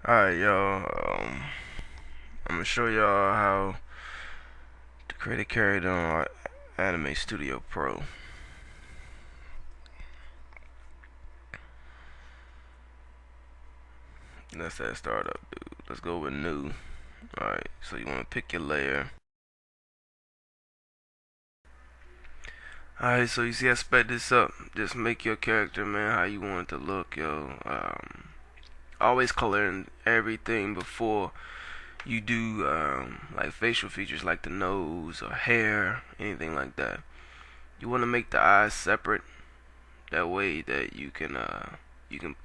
Alright, y'all. I'm gonna show y'all how to create a character on Anime Studio Pro. That's that startup, dude. Let's go with new. Alright, so you wanna pick your layer. Alright, so you see I sped this up. Just make your character, man, how you want it to look, yo. Always color in everything before you do like facial features like the nose or hair, anything like that. You want to make the eyes separate. That way that you can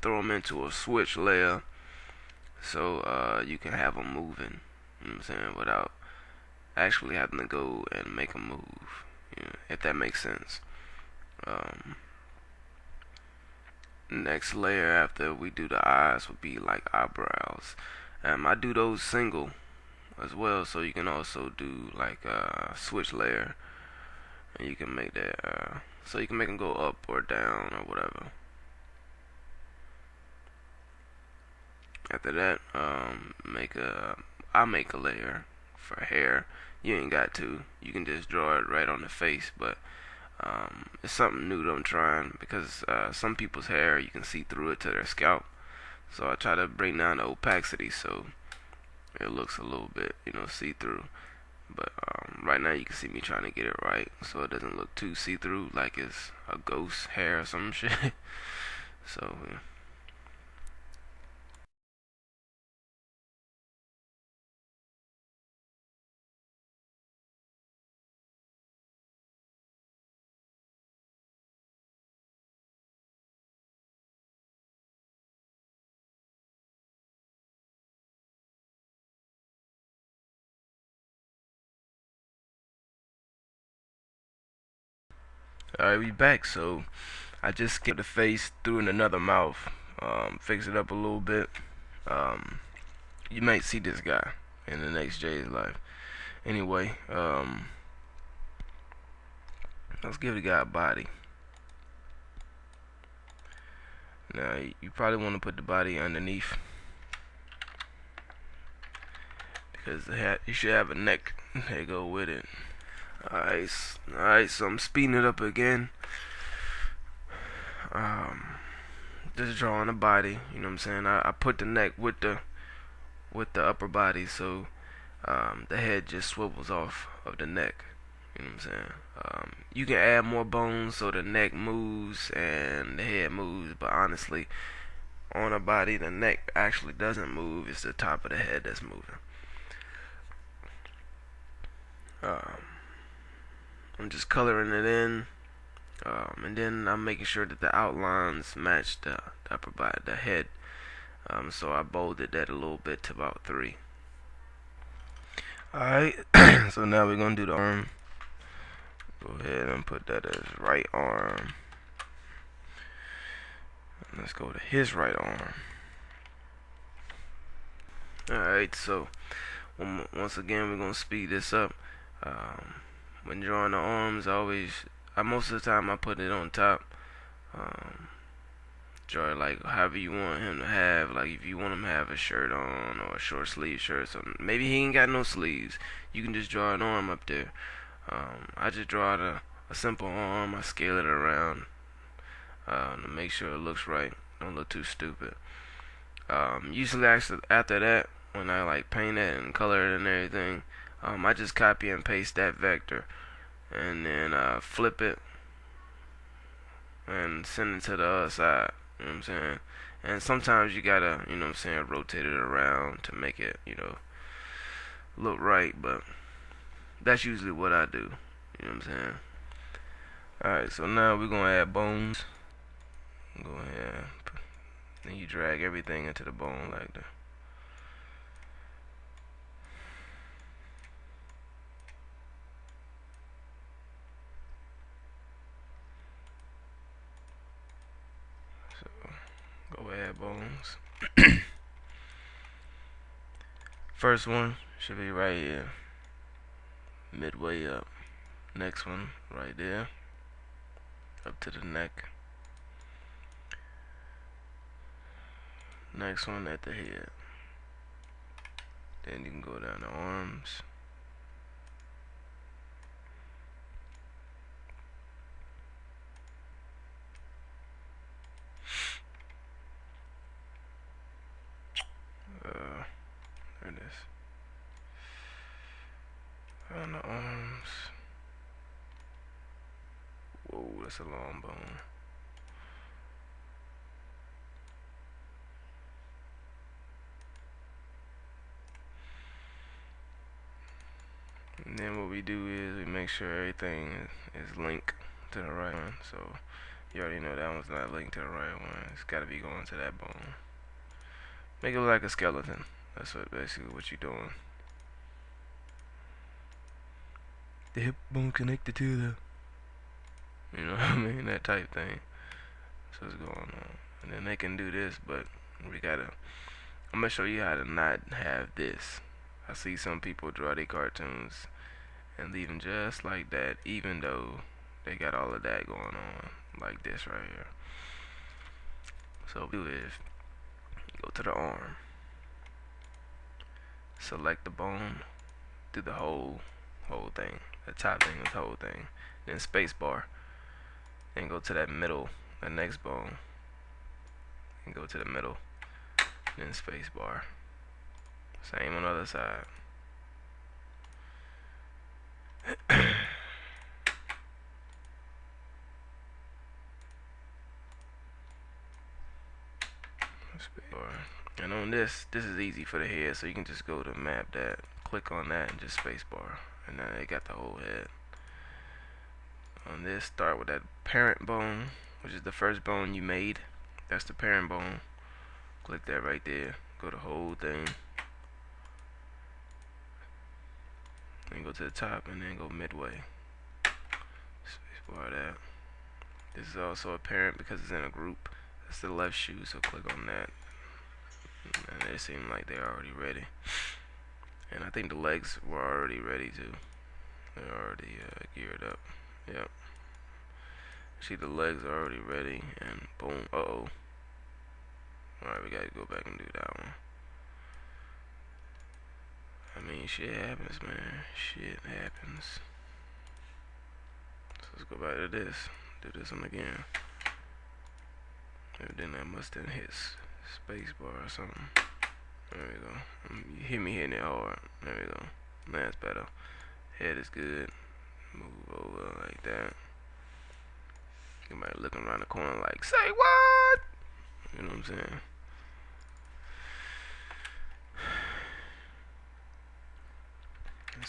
throw them into a switch layer, so you can have them moving. You know what I'm saying, without actually having to go and make them move. You know, if that makes sense. Um, Next layer after we do the eyes would be like eyebrows. I do those single as well, so you can also do like a switch layer, and you can make that so you can make them go up or down or whatever. After that, I'll make a layer for hair. You ain't got to. You can just draw it right on the face, but it's something new that I'm trying because some people's hair you can see through it to their scalp. So I try to bring down the opacity so it looks a little bit, see through. But right now you can see me trying to get it right so it doesn't look too see through like it's a ghost hair or some shit. So yeah. Alright, we back. So I just skipped the face, threw in another mouth, fix it up a little bit. Um, you might see this guy in the next Jay's life. Anyway, let's give the guy a body. Now you probably want to put the body underneath because you should have a neck that go with it. Alright, so I'm speeding it up again. Um, just drawing the body. You know what I'm saying? I put the neck with the upper body, so the head just swivels off of the neck. You know what I'm saying? You can add more bones so the neck moves and the head moves, but honestly, on a body, the neck actually doesn't move. It's the top of the head that's moving. Um, I'm just coloring it in, and then I'm making sure that the outlines match the upper body, the head. So I bolded that a little bit to about 3. Alright, so now we're gonna do the arm. Go ahead and put that as right arm. Let's go to his right arm. Alright, so once again we're gonna speed this up. When drawing the arms, most of the time I put it on top. Draw it like however you want him to have. Like if you want him to have a shirt on or a short sleeve shirt, so maybe he ain't got no sleeves. You can just draw an arm up there. I just draw a simple arm. I scale it around to make sure it looks right. Don't look too stupid. Usually after that, when I like paint it and color it and everything, I just copy and paste that vector and then flip it and send it to the other side. You know what I'm saying? And sometimes you gotta, rotate it around to make it, look right. But that's usually what I do. You know what I'm saying? Alright, so now we're gonna add bones. Go ahead. Then you drag everything into the bone like that. So go add bones. First one should be right here, midway up. Next one right there, up to the neck. Next one at the head. Then you can go down to arms. There it is. On the arms. Whoa, that's a long bone. And then what we do is we make sure everything is linked to the right one. So you already know that one's not linked to the right one. It's got to be going to that bone. Make it look like a skeleton. That's basically what you're doing. The hip bone connected to the, you know what I mean, that type thing. So what's going on. And then they can do this, but we gotta, I'm gonna show you how to not have this. I see some people draw their cartoons and leave them just like that, even though they got all of that going on, like this right here. So what we do is go to the arm, select the bone, do the whole thing, the top thing is the whole thing, then space bar, then go to that middle, the next bone, and go to the middle, then space bar. Same on the other side. And on this is easy for the head, so you can just go to map that, click on that, and just spacebar, and then they got the whole head. On this, start with that parent bone, which is the first bone you made. That's the parent bone. Click that right there. Go the whole thing. Then go to the top, and then go midway. Spacebar that. This is also a parent because it's in a group. That's the left shoe, so click on that. And they seem like they're already ready. And I think the legs were already ready too. They're already geared up. Yep. See, the legs are already ready, and boom. Uh-oh. Alright, we gotta go back and do that one. I mean, shit happens, man. Shit happens. So let's go back to this. Do this one again. And then I must have hit space bar or something. There we go. You hear me hitting it hard. There we go. That's better. Head is good. Move over like that. You might looking around the corner like, say what? You know what I'm saying?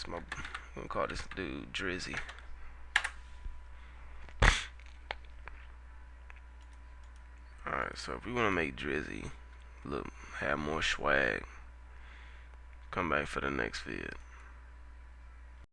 I'm gonna call this dude Drizzy. Alright, so if we wanna make Drizzy look, have more swag, come back for the next vid.